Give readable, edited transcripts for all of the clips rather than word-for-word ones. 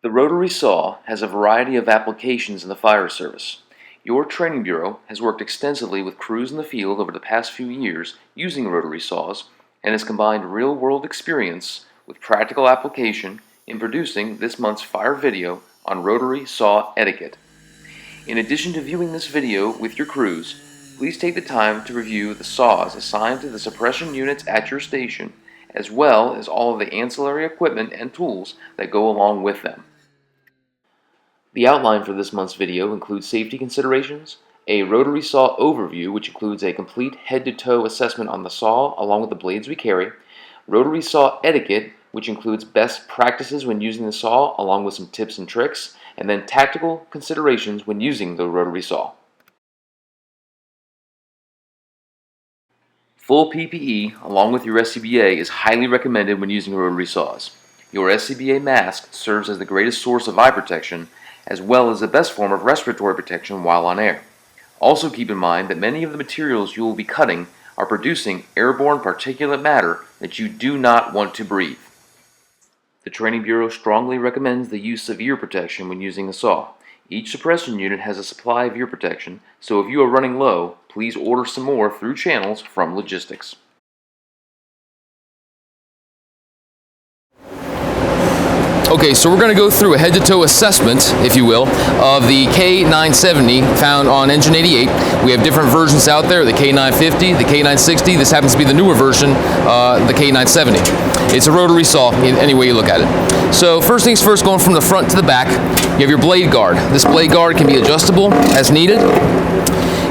The rotary saw has a variety of applications in the fire service. Your training bureau has worked extensively with crews in the field over the past few years using rotary saws and has combined real-world experience with practical application in producing this month's fire video on rotary saw etiquette. In addition to viewing this video with your crews, please take the time to review the saws assigned to the suppression units at your station, as well as all of the ancillary equipment and tools that go along with them. The outline for this month's video includes safety considerations, a rotary saw overview which includes a complete head-to-toe assessment on the saw along with the blades we carry, rotary saw etiquette which includes best practices when using the saw along with some tips and tricks, and then tactical considerations when using the rotary saw. Full PPE along with your SCBA is highly recommended when using rotary saws. Your SCBA mask serves as the greatest source of eye protection as well as the best form of respiratory protection while on air. Also keep in mind that many of the materials you will be cutting are producing airborne particulate matter that you do not want to breathe. The Training Bureau strongly recommends the use of ear protection when using a saw. Each suppression unit has a supply of ear protection, so if you are running low, please order some more through channels from logistics. Okay, so we're going to go through a head-to-toe assessment, if you will, of the K970 found on Engine 88. We have different versions out there, the K950, the K960. This happens to be the newer version, the K970. It's a rotary saw, in any way you look at it. So first things first, going from the front to the back, you have your blade guard. This blade guard can be adjustable as needed.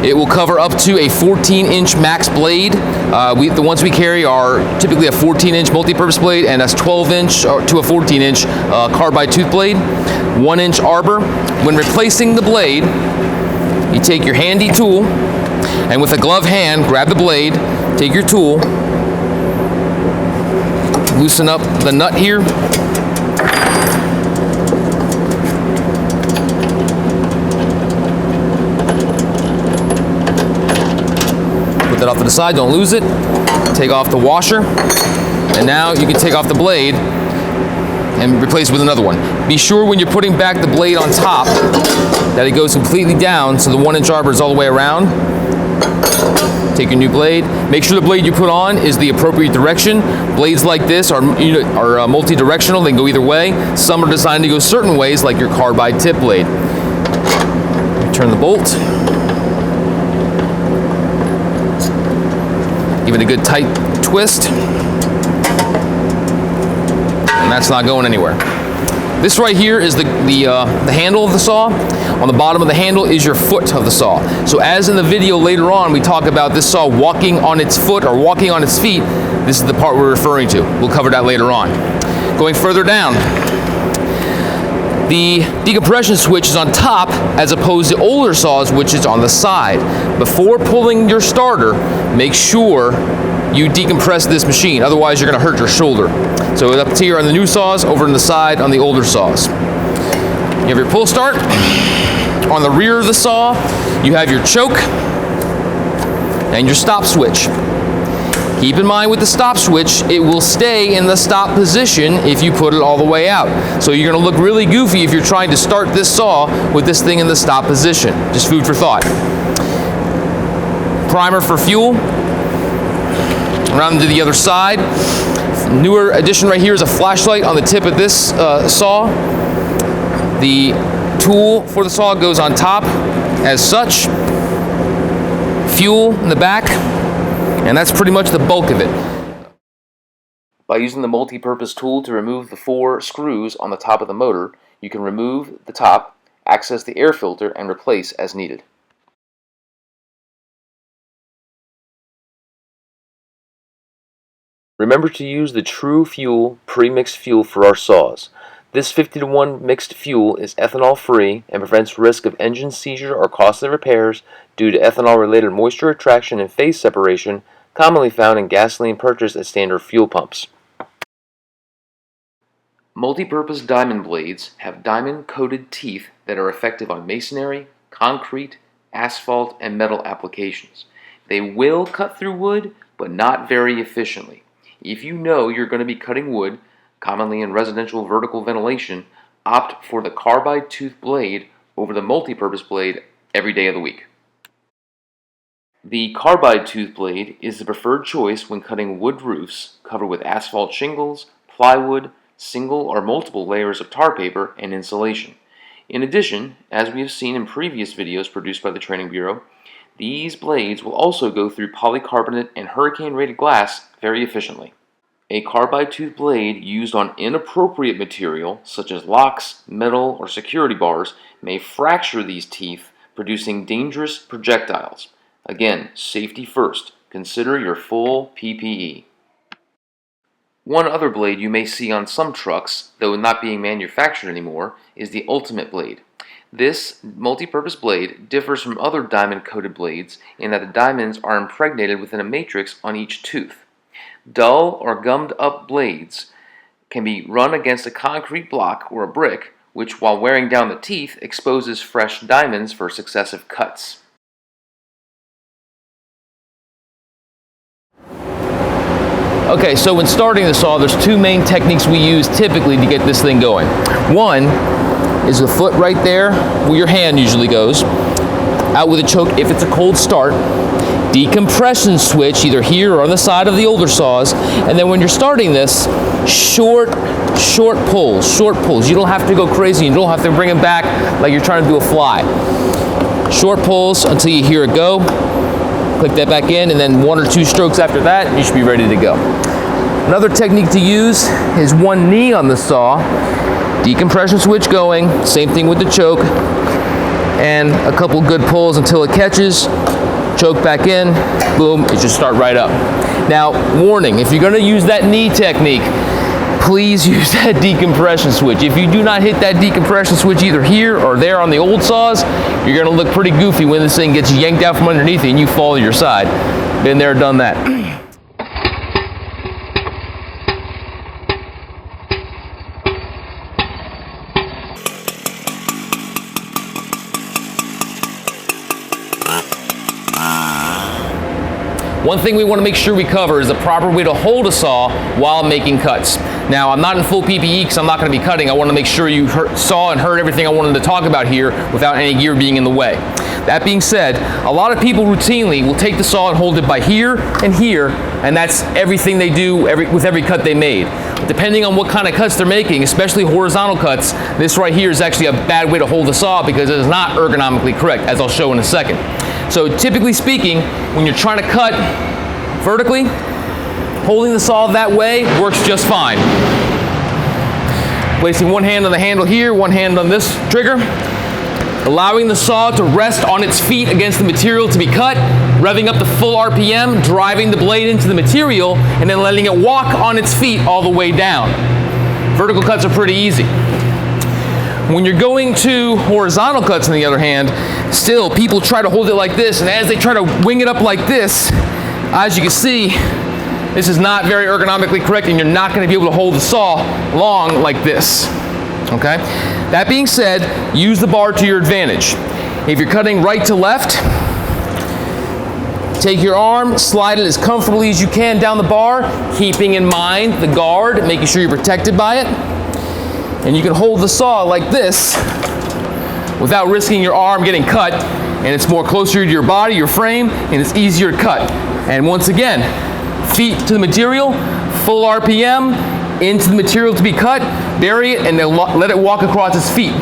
It will cover up to a 14-inch max blade. The ones we carry are typically a 14-inch multi-purpose blade, and that's 12-inch to a 14-inch carbide tooth blade. 1-inch arbor. When replacing the blade, you take your handy tool, and with a gloved hand, grab the blade, take your tool, loosen up the nut here, put that off to the side, don't lose it. Take off the washer, and now you can take off the blade and replace it with another one. Be sure when you're putting back the blade on top that it goes completely down so the 1-inch arbor is all the way around. Take your new blade. Make sure the blade you put on is the appropriate direction. Blades like this are multi-directional. They can go either way. Some are designed to go certain ways, like your carbide tip blade. Turn the bolt. Give it a good tight twist. And that's not going anywhere. This right here is the handle of the saw. On the bottom of the handle is your foot of the saw. So as in the video later on, we talk about this saw walking on its foot or walking on its feet. This is the part we're referring to. We'll cover that later on. Going further down, the decompression switch is on top as opposed to older saws, which is on the side. Before pulling your starter, make sure you decompress this machine, otherwise you're going to hurt your shoulder. So it's up here on the new saws, over on the side on the older saws. You have your pull start. On the rear of the saw, you have your choke and your stop switch. Keep in mind with the stop switch, it will stay in the stop position if you put it all the way out. So you're going to look really goofy if you're trying to start this saw with this thing in the stop position. Just food for thought. Primer for fuel. Around to the other side. Newer addition right here is a flashlight on the tip of this saw. The tool for the saw goes on top as such. Fuel in the back. And that's pretty much the bulk of it. By using the multi-purpose tool to remove the 4 screws on the top of the motor, you can remove the top, access the air filter, and replace as needed. Remember to use the True Fuel pre-mixed fuel for our saws. This 50-to-1 mixed fuel is ethanol-free and prevents risk of engine seizure or costly repairs due to ethanol-related moisture attraction and phase separation commonly found in gasoline purchased at standard fuel pumps. Multi-purpose diamond blades have diamond-coated teeth that are effective on masonry, concrete, asphalt, and metal applications. They will cut through wood, but not very efficiently. If you know you're going to be cutting wood, commonly in residential vertical ventilation, opt for the carbide tooth blade over the multi-purpose blade every day of the week. The carbide tooth blade is the preferred choice when cutting wood roofs covered with asphalt shingles, plywood, single or multiple layers of tar paper, and insulation. In addition, as we have seen in previous videos produced by the Training Bureau, these blades will also go through polycarbonate and hurricane-rated glass very efficiently. A carbide tooth blade used on inappropriate material, such as locks, metal, or security bars, may fracture these teeth, producing dangerous projectiles. Again, safety first. Consider your full PPE. One other blade you may see on some trucks, though not being manufactured anymore, is the Ultimate blade. This multi-purpose blade differs from other diamond-coated blades in that the diamonds are impregnated within a matrix on each tooth. Dull or gummed-up blades can be run against a concrete block or a brick, which, while wearing down the teeth, exposes fresh diamonds for successive cuts. Okay, so when starting the saw, there's two main techniques we use typically to get this thing going. One is the foot right there, where your hand usually goes, out with a choke if it's a cold start, decompression switch either here or on the side of the older saws, and then when you're starting this, short pulls. You don't have to go crazy, you don't have to bring it back like you're trying to do a fly. Short pulls until you hear it go. Click that back in, and then 1 or 2 strokes after that, and you should be ready to go. Another technique to use is one knee on the saw, decompression switch going, same thing with the choke, and a couple good pulls until it catches, choke back in, boom, it should start right up. Now, warning, if you're going to use that knee technique, please use that decompression switch. If you do not hit that decompression switch either here or there on the old saws, you're going to look pretty goofy when this thing gets yanked out from underneath you and you fall to your side. Been there, done that. One thing we want to make sure we cover is the proper way to hold a saw while making cuts. Now, I'm not in full PPE because I'm not going to be cutting. I want to make sure you saw and heard everything I wanted to talk about here without any gear being in the way. That being said, a lot of people routinely will take the saw and hold it by here, and that's everything they do with every cut they made. Depending on what kind of cuts they're making, especially horizontal cuts, this right here is actually a bad way to hold the saw because it is not ergonomically correct, as I'll show in a second. So typically speaking, when you're trying to cut vertically, holding the saw that way works just fine. Placing one hand on the handle here, one hand on this trigger, allowing the saw to rest on its feet against the material to be cut, revving up to full RPM, driving the blade into the material, and then letting it walk on its feet all the way down. Vertical cuts are pretty easy. When you're going to horizontal cuts, on the other hand, still people try to hold it like this, and as they try to wing it up like this, as you can see, this is not very ergonomically correct, and you're not going to be able to hold the saw long like this. Okay? That being said, use the bar to your advantage. If you're cutting right to left, take your arm, slide it as comfortably as you can down the bar, keeping in mind the guard, making sure you're protected by it. And you can hold the saw like this without risking your arm getting cut, and it's more closer to your body, your frame, and it's easier to cut. And once again, feet to the material, full RPM, into the material to be cut, bury it, and then let it walk across its feet.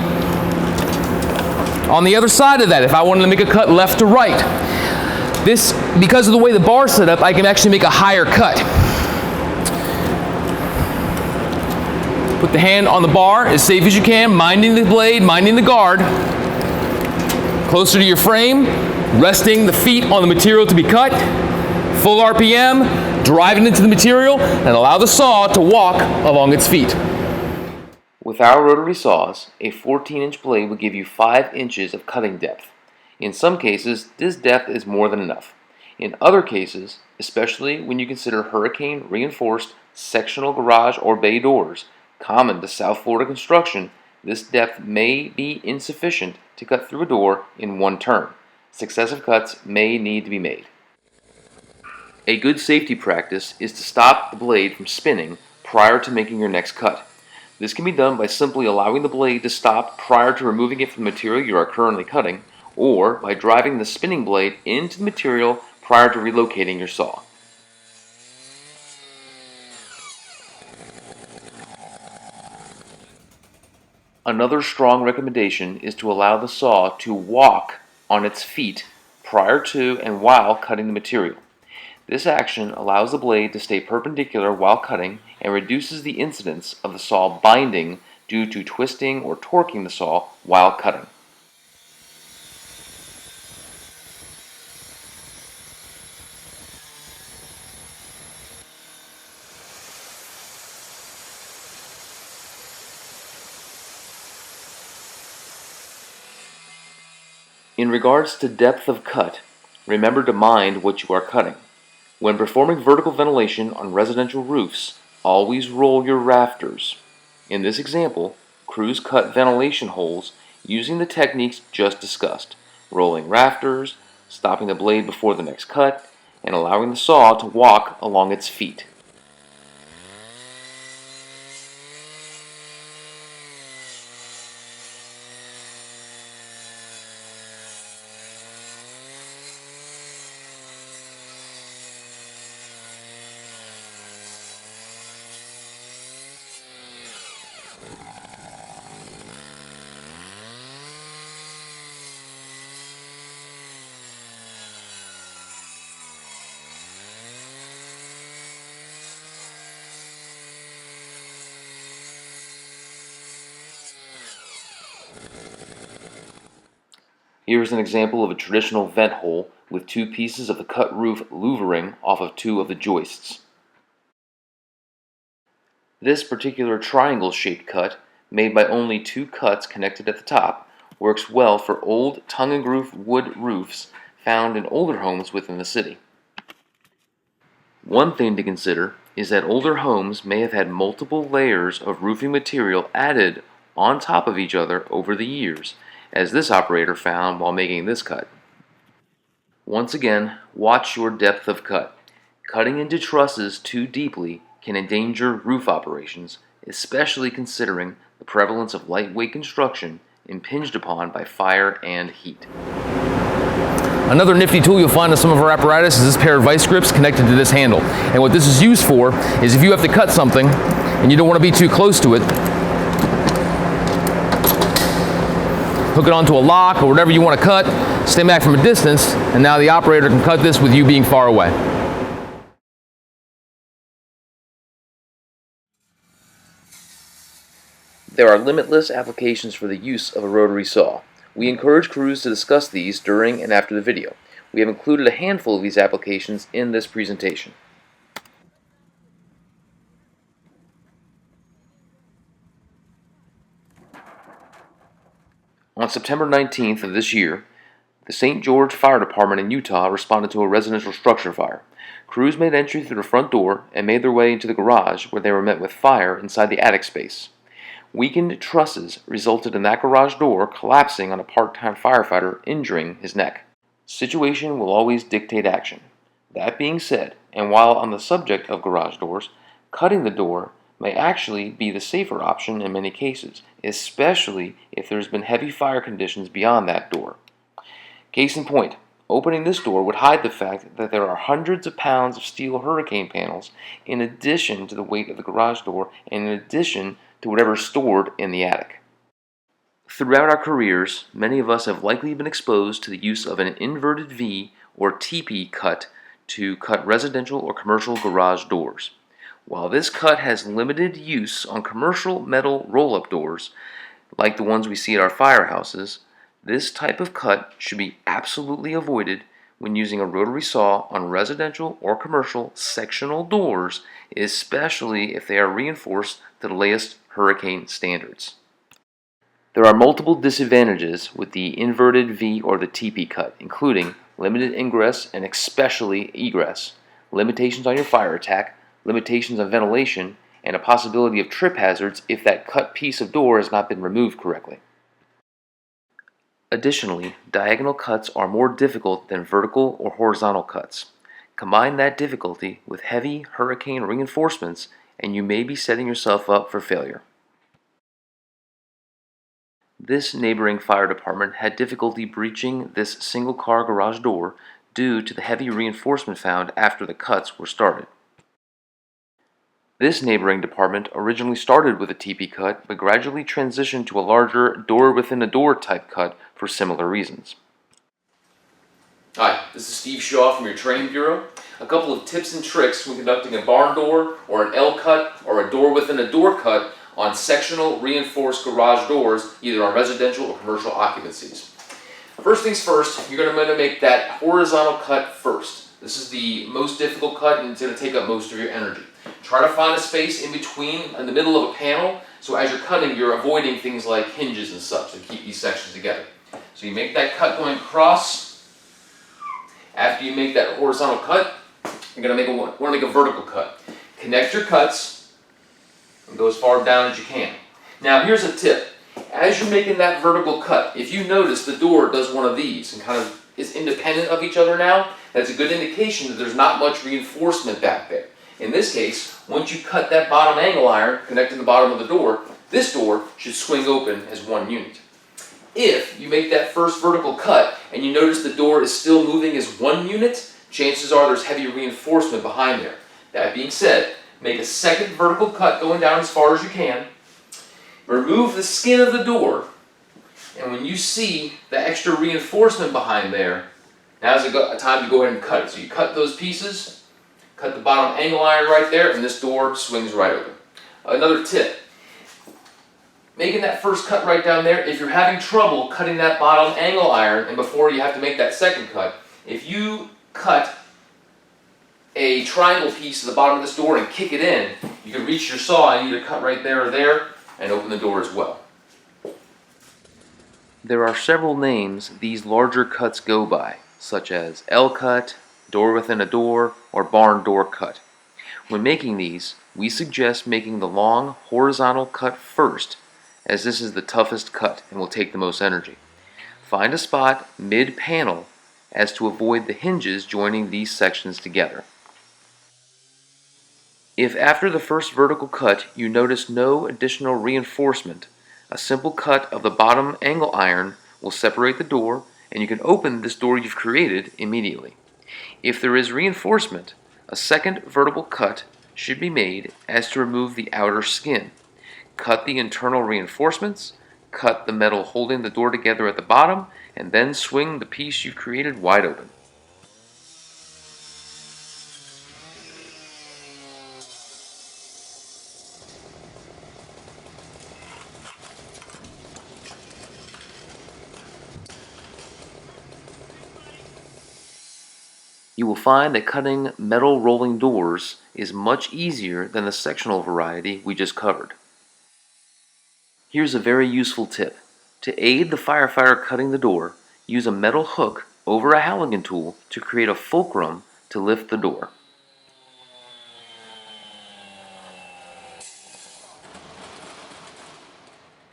On the other side of that, if I wanted to make a cut left to right, this, because of the way the bar's set up, I can actually make a higher cut. Put the hand on the bar as safe as you can, minding the blade, minding the guard. Closer to your frame, resting the feet on the material to be cut. Full RPM, driving into the material, and allow the saw to walk along its feet. With our rotary saws, a 14-inch blade will give you 5 inches of cutting depth. In some cases, this depth is more than enough. In other cases, especially when you consider hurricane-reinforced sectional garage or bay doors, common to South Florida construction, this depth may be insufficient to cut through a door in one turn. Successive cuts may need to be made. A good safety practice is to stop the blade from spinning prior to making your next cut. This can be done by simply allowing the blade to stop prior to removing it from the material you are currently cutting, or by driving the spinning blade into the material prior to relocating your saw. Another strong recommendation is to allow the saw to walk on its feet prior to and while cutting the material. This action allows the blade to stay perpendicular while cutting and reduces the incidence of the saw binding due to twisting or torquing the saw while cutting. In regards to depth of cut, remember to mind what you are cutting. When performing vertical ventilation on residential roofs, always roll your rafters. In this example, crews cut ventilation holes using the techniques just discussed, rolling rafters, stopping the blade before the next cut, and allowing the saw to walk along its feet. Here is an example of a traditional vent hole with two pieces of the cut roof louvering off of two of the joists. This particular triangle-shaped cut, made by only two cuts connected at the top, works well for old tongue-and-groove wood roofs found in older homes within the city. One thing to consider is that older homes may have had multiple layers of roofing material added on top of each other over the years, as this operator found while making this cut. Once again, watch your depth of cut. Cutting into trusses too deeply can endanger roof operations, especially considering the prevalence of lightweight construction impinged upon by fire and heat. Another nifty tool you'll find in some of our apparatus is this pair of vice grips connected to this handle. And what this is used for is if you have to cut something and you don't want to be too close to it, hook it onto a lock or whatever you want to cut, stay back from a distance, and now the operator can cut this with you being far away. There are limitless applications for the use of a rotary saw. We encourage crews to discuss these during and after the video. We have included a handful of these applications in this presentation. On September 19th of this year, the St. George Fire Department in Utah responded to a residential structure fire. Crews made entry through the front door and made their way into the garage, where they were met with fire inside the attic space. Weakened trusses resulted in that garage door collapsing on a part-time firefighter, injuring his neck. Situation will always dictate action. That being said, and while on the subject of garage doors, cutting the door may actually be the safer option in many cases, especially if there's been heavy fire conditions beyond that door. Case in point, opening this door would hide the fact that there are hundreds of pounds of steel hurricane panels in addition to the weight of the garage door and in addition to whatever is stored in the attic. Throughout our careers, many of us have likely been exposed to the use of an inverted V or TP cut to cut residential or commercial garage doors. While this cut has limited use on commercial metal roll-up doors, like the ones we see at our firehouses, this type of cut should be absolutely avoided when using a rotary saw on residential or commercial sectional doors, especially if they are reinforced to the latest hurricane standards. There are multiple disadvantages with the inverted V or the TP cut, including limited ingress and especially egress, limitations on your fire attack, limitations on ventilation, and a possibility of trip hazards if that cut piece of door has not been removed correctly. Additionally, diagonal cuts are more difficult than vertical or horizontal cuts. Combine that difficulty with heavy hurricane reinforcements and you may be setting yourself up for failure. This neighboring fire department had difficulty breaching this single-car garage door due to the heavy reinforcement found after the cuts were started. This neighboring department originally started with a TP cut, but gradually transitioned to a larger door-within-a-door type cut for similar reasons. Hi, this is Steve Shaw from your Training Bureau. A couple of tips and tricks when conducting a barn door or an L cut or a door-within-a-door cut on sectional reinforced garage doors, either on residential or commercial occupancies. First things first, you're going to make that horizontal cut first. This is the most difficult cut and it's going to take up most of your energy. Try to find a space in between, in the middle of a panel, so as you're cutting, you're avoiding things like hinges and such to keep these sections together. So you make that cut going across. After you make that horizontal cut, you're going to want to make a vertical cut. Connect your cuts and go as far down as you can. Now here's a tip. As you're making that vertical cut, if you notice the door does one of these and kind of is independent of each other now, that's a good indication that there's not much reinforcement back there. In this case, once you cut that bottom angle iron connecting the bottom of the door, this door should swing open as one unit. If you make that first vertical cut and you notice the door is still moving as one unit, chances are there's heavy reinforcement behind there. That being said, make a second vertical cut going down as far as you can. Remove the skin of the door, and when you see the extra reinforcement behind there, now's a time to go ahead and cut it. So you cut those pieces, cut the bottom angle iron right there, and this door swings right open. Another tip, making that first cut right down there, if you're having trouble cutting that bottom angle iron, and before you have to make that second cut, if you cut a triangle piece to the bottom of this door and kick it in, you can reach your saw and either cut right there or there, and open the door as well. There are several names these larger cuts go by, such as L cut, door within a door, or barn door cut. When making these, we suggest making the long horizontal cut first, as this is the toughest cut and will take the most energy. Find a spot mid-panel as to avoid the hinges joining these sections together. If after the first vertical cut you notice no additional reinforcement, a simple cut of the bottom angle iron will separate the door and you can open this door you've created immediately. If there is reinforcement, a second vertical cut should be made as to remove the outer skin. Cut the internal reinforcements, cut the metal holding the door together at the bottom, and then swing the piece you've created wide open. You will find that cutting metal rolling doors is much easier than the sectional variety we just covered. Here's a very useful tip. To aid the firefighter cutting the door, use a metal hook over a Halligan tool to create a fulcrum to lift the door.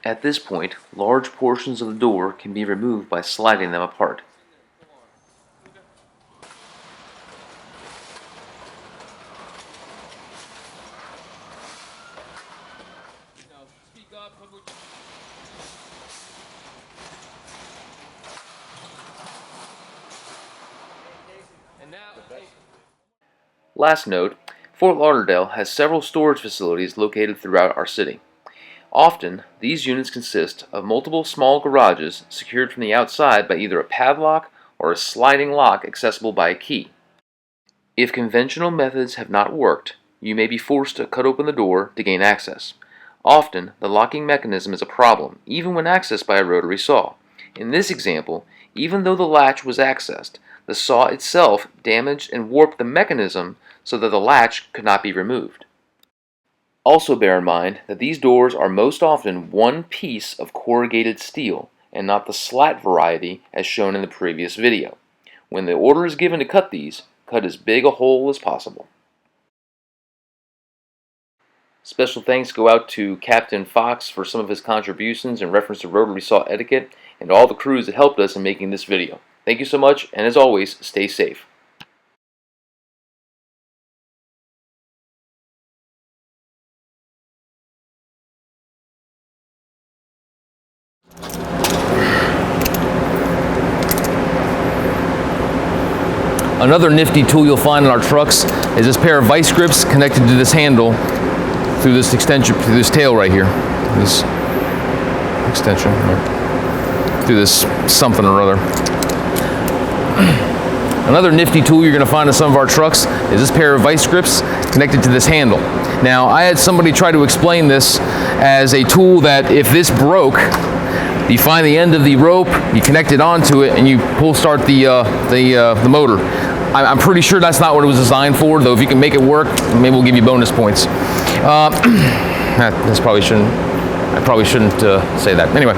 At this point, large portions of the door can be removed by sliding them apart. Last note, Fort Lauderdale has several storage facilities located throughout our city. Often, these units consist of multiple small garages secured from the outside by either a padlock or a sliding lock accessible by a key. If conventional methods have not worked, you may be forced to cut open the door to gain access. Often, the locking mechanism is a problem, even when accessed by a rotary saw. In this example, even though the latch was accessed, the saw itself damaged and warped the mechanism so that the latch could not be removed. Also bear in mind that these doors are most often one piece of corrugated steel and not the slat variety as shown in the previous video. When the order is given to cut these, cut as big a hole as possible. Special thanks go out to Captain Fox for some of his contributions in reference to Rotary Saw Etiquette and all the crews that helped us in making this video. Thank you so much, and as always, stay safe. Another nifty tool you'll find in our trucks is this pair of vice grips connected to this handle through this extension, through this tail right here. This extension, right? Through this something or other. Another nifty tool you're going to find in some of our trucks is this pair of vice grips connected to this handle. Now, I had somebody try to explain this as a tool that if this broke, you find the end of the rope, you connect it onto it, and you pull start the motor. I'm pretty sure that's not what it was designed for, though if you can make it work, maybe we'll give you bonus points. I probably shouldn't say that. Anyway.